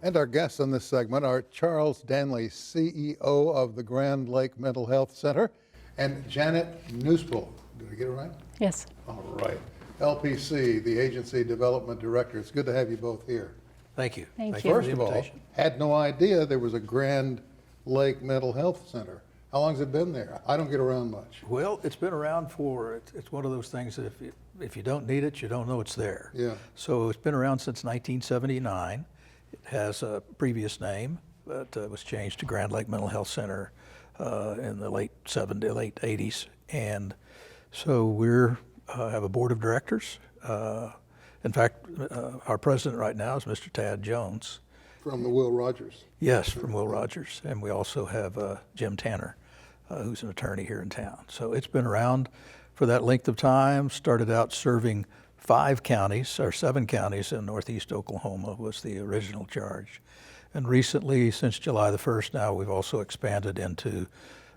And our guests on this segment are Charles Danley, CEO of the Grand Lake Mental Health Center, and Janette Nuspl. Did I get it right? Yes. All right. LPC, the Agency Development Director. It's good to have you both here. Thank you. Thank you. for First the of all, invitation. had no idea there was a Grand Lake Mental Health Center. How long has it been there? I don't get around much. Well, it's been around it's one of those things that if you don't need it, you don't know it's there. Yeah. So it's been around since 1979. It has a previous name, but it was changed to Grand Lake Mental Health Center in the late 80s. And so we're have a board of directors. In fact, our president right now is Mr. Tad Jones. From the Will Rogers. Yes, from Will Rogers. And we also have Jim Tanner, who's an attorney here in town. So it's been around for that length of time, started out serving 7 counties in northeast Oklahoma was the original charge. And recently, since July the 1st now, we've also expanded into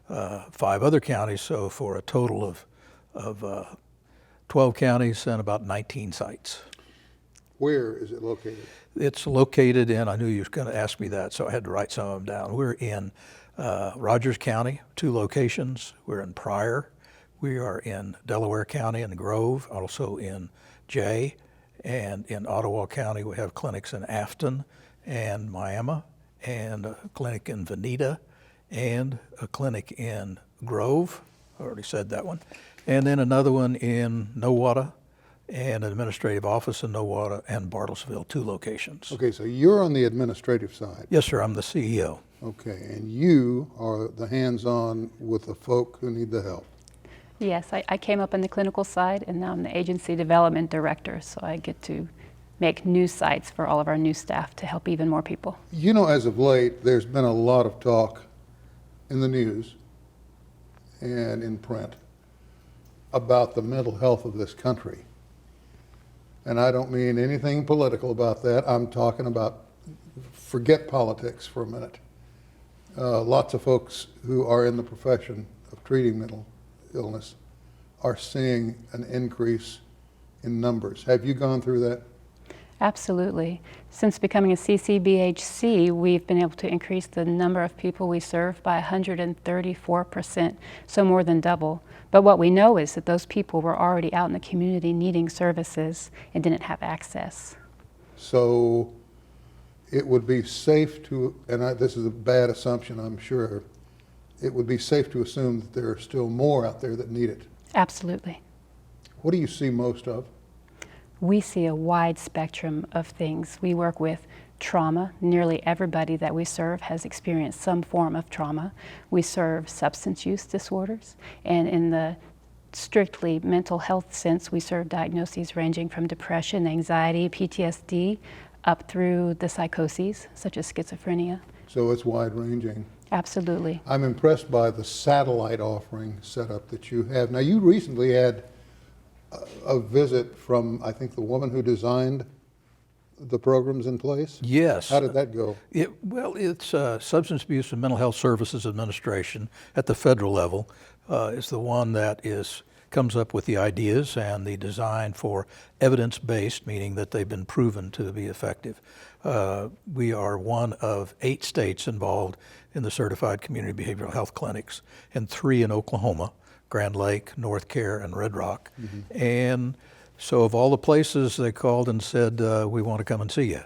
5 other counties, so for a total of 12 counties and about 19 sites. Where is it located? It's located in, I knew you were going to ask me that, so I had to write some of them down. We're in Rogers County, 2 locations. We're in Pryor. We are in Delaware County in Grove, also in Jay. And in Ottawa County, we have clinics in Afton and Miami, and a clinic in Veneta, and a clinic in Grove. I already said that one. And then another one in Nowata, and an administrative office in Nowata and Bartlesville, 2 locations. Okay, so you're on the administrative side. Yes, sir, I'm the CEO. Okay, and you are the hands-on with the folk who need the help. Yes, I came up on the clinical side, and now I'm the agency development director, so I get to make new sites for all of our new staff to help even more people. You know, as of late, there's been a lot of talk in the news and in print about the mental health of this country. And I don't mean anything political about that. I'm talking about, forget politics for a minute. Lots of folks who are in the profession of treating mental illness are seeing an increase in numbers. Have you gone through that? Absolutely. Since becoming a CCBHC, we've been able to increase the number of people we serve by 134%, so more than double. But what we know is that those people were already out in the community needing services and didn't have access. So it would be safe to, and this is a bad assumption, I'm sure, it would be safe to assume that there are still more out there that need it. Absolutely. What do you see most of? We see a wide spectrum of things. We work with trauma. Nearly everybody that we serve has experienced some form of trauma. We serve substance use disorders, and in the strictly mental health sense, we serve diagnoses ranging from depression, anxiety, PTSD, up through the psychoses, such as schizophrenia. So it's wide-ranging. Absolutely. I'm impressed by the satellite offering setup that you have. Now, you recently had a visit from, I think, the woman who designed the programs in place? Yes. How did that go? It's Substance Abuse and Mental Health Services Administration at the federal level is the one that comes up with the ideas and the design for evidence-based, meaning that they've been proven to be effective. We are one of 8 states involved in the certified community behavioral health clinics, and 3 in Oklahoma, Grand Lake, North Care, and Red Rock. Mm-hmm. And so of all the places, they called and said, we want to come and see you.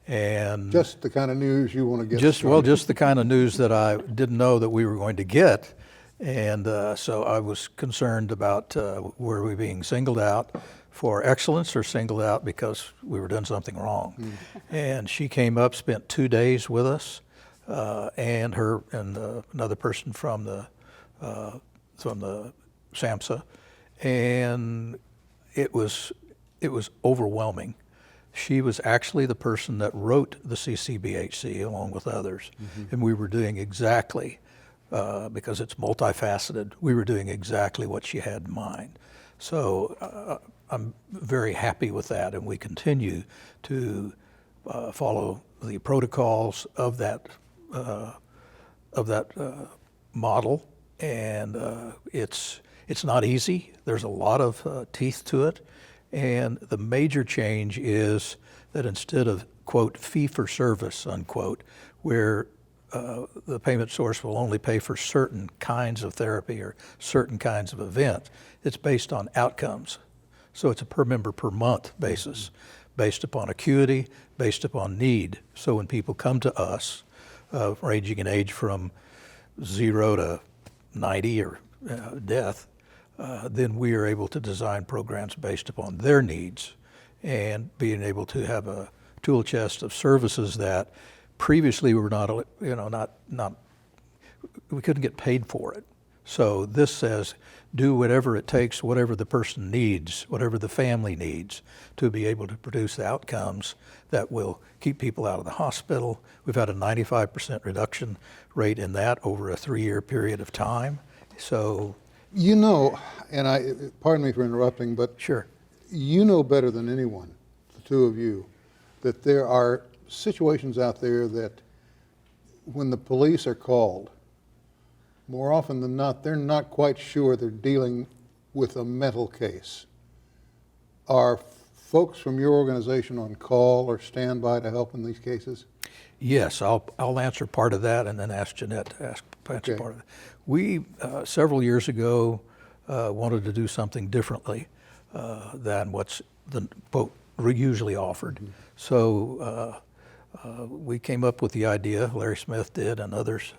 And just the kind of news you want to get. Just the kind of news that I didn't know that we were going to get. And so I was concerned about were we being singled out for excellence or singled out because we were doing something wrong. Mm. And she came up, spent 2 days with us, and another person from the SAMHSA, and it was overwhelming. She was actually the person that wrote the CCBHC along with others, and we were doing exactly, because it's multifaceted, we were doing exactly what she had in mind. So I'm very happy with that, and we continue to follow the protocols of that model, and it's not easy. There's a lot of teeth to it, and the major change is that instead of quote, fee for service, unquote, where the payment source will only pay for certain kinds of therapy or certain kinds of event. It's based on outcomes. So it's a per member per month basis, based upon acuity, based upon need. So when people come to us, ranging in age from 0 to 90 or death, then we are able to design programs based upon their needs and being able to have a tool chest of services that previously we were not, we couldn't get paid for it. So this says, do whatever it takes, whatever the person needs, whatever the family needs, to be able to produce the outcomes that will keep people out of the hospital. We've had a 95% reduction rate in that over a 3-year period of time. So, You know, and pardon me for interrupting, but sure. you know better than anyone, the two of you, that there are situations out there that when the police are called, more often than not, they're not quite sure they're dealing with a mental case. Are folks from your organization on call or standby to help in these cases? Yes, I'll answer part of that and then ask Janette to answer Okay. part of it. We, several years ago, wanted to do something differently than what's usually offered. Mm-hmm. So we came up with the idea, Larry Smith did and others,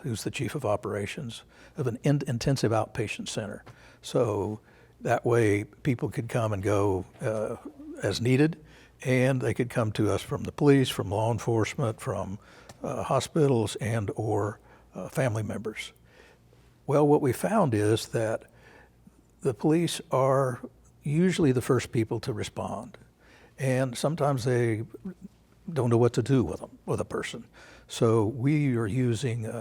who's the chief of operations, of an intensive outpatient center. So that way people could come and go as needed, and they could come to us from the police, from law enforcement, from hospitals, and or family members. Well, what we found is that the police are usually the first people to respond, and sometimes they don't know what to do with a person. So we are using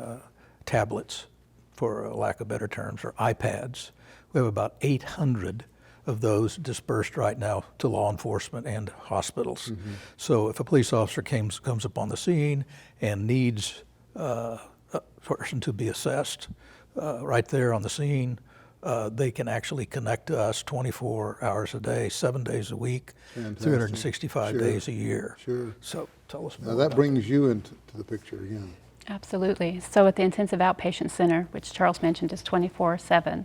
tablets, for lack of better terms, or iPads. We have about 800 of those dispersed right now to law enforcement and hospitals. Mm-hmm. So if a police officer comes upon the scene and needs a person to be assessed right there on the scene, they can actually connect to us 24 hours a day, 7 days a week, Fantastic. 365 Sure. days a year. Sure. So tell us more Now that about brings you into the picture again. Absolutely. So at the Intensive Outpatient Center, which Charles mentioned is 24/7,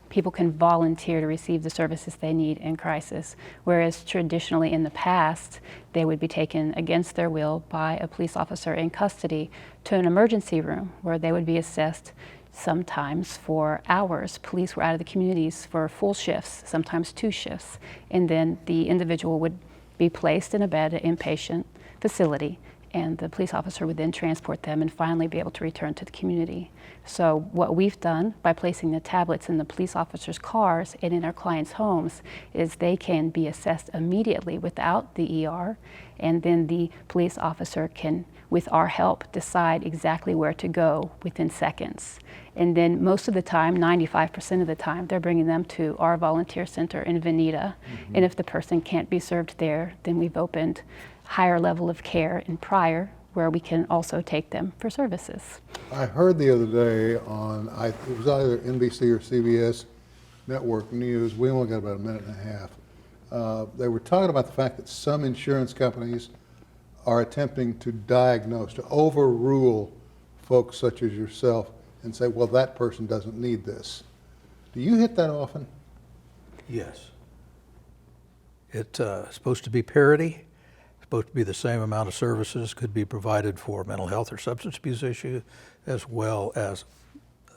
people can volunteer to receive the services they need in crisis, whereas traditionally in the past, they would be taken against their will by a police officer in custody to an emergency room where they would be assessed sometimes for hours. Police were out of the communities for full shifts, sometimes 2 shifts, and then the individual would be placed in a bed at an inpatient facility, and the police officer would then transport them and finally be able to return to the community. So what we've done by placing the tablets in the police officers' cars and in our clients' homes is they can be assessed immediately without the ER, and then the police officer can, with our help, decide exactly where to go within seconds. And then most of the time, 95% of the time, they're bringing them to our volunteer center in Veneta. Mm-hmm. And if the person can't be served there, then we've opened higher level of care in Pryor, where we can also take them for services. I heard the other day on, it was either NBC or CBS Network News, we only got about a minute and a half. They were talking about the fact that some insurance companies are attempting to diagnose, to overrule folks such as yourself and say, well, that person doesn't need this. Do you hit that often? Yes. It's supposed to be parity. Supposed to be the same amount of services could be provided for mental health or substance abuse issue, as well as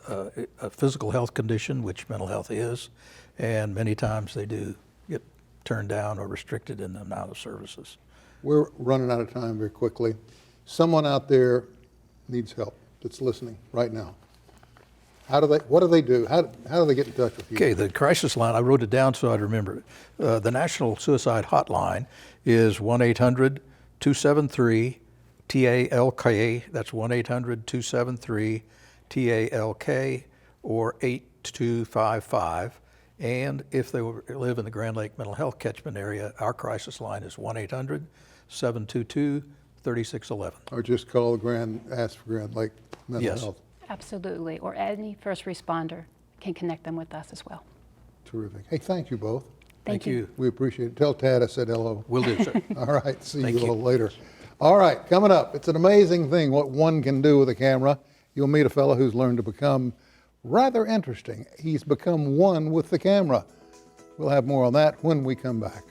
a physical health condition, which mental health is, and many times they do get turned down or restricted in the amount of services. We're running out of time very quickly. Someone out there needs help that's listening right now. What do they do? How do they get in touch with you? Okay, the crisis line, I wrote it down so I'd remember it. The National Suicide Hotline is 1-800-273-TALK. That's 1-800-273-TALK or 8255. And if they live in the Grand Lake Mental Health Catchment Area, our crisis line is 1-800-722-3611. Or just call ask for Grand Lake Mental Yes. Health. Absolutely, or any first responder can connect them with us as well. Terrific. Hey, thank you both. Thank you. We appreciate it. Tell Tad I said hello. Will do, sir. All right, see Thank you a you. little later. All right, coming up, it's an amazing thing what one can do with a camera. You'll meet a fellow who's learned to become rather interesting. He's become one with the camera. We'll have more on that when we come back.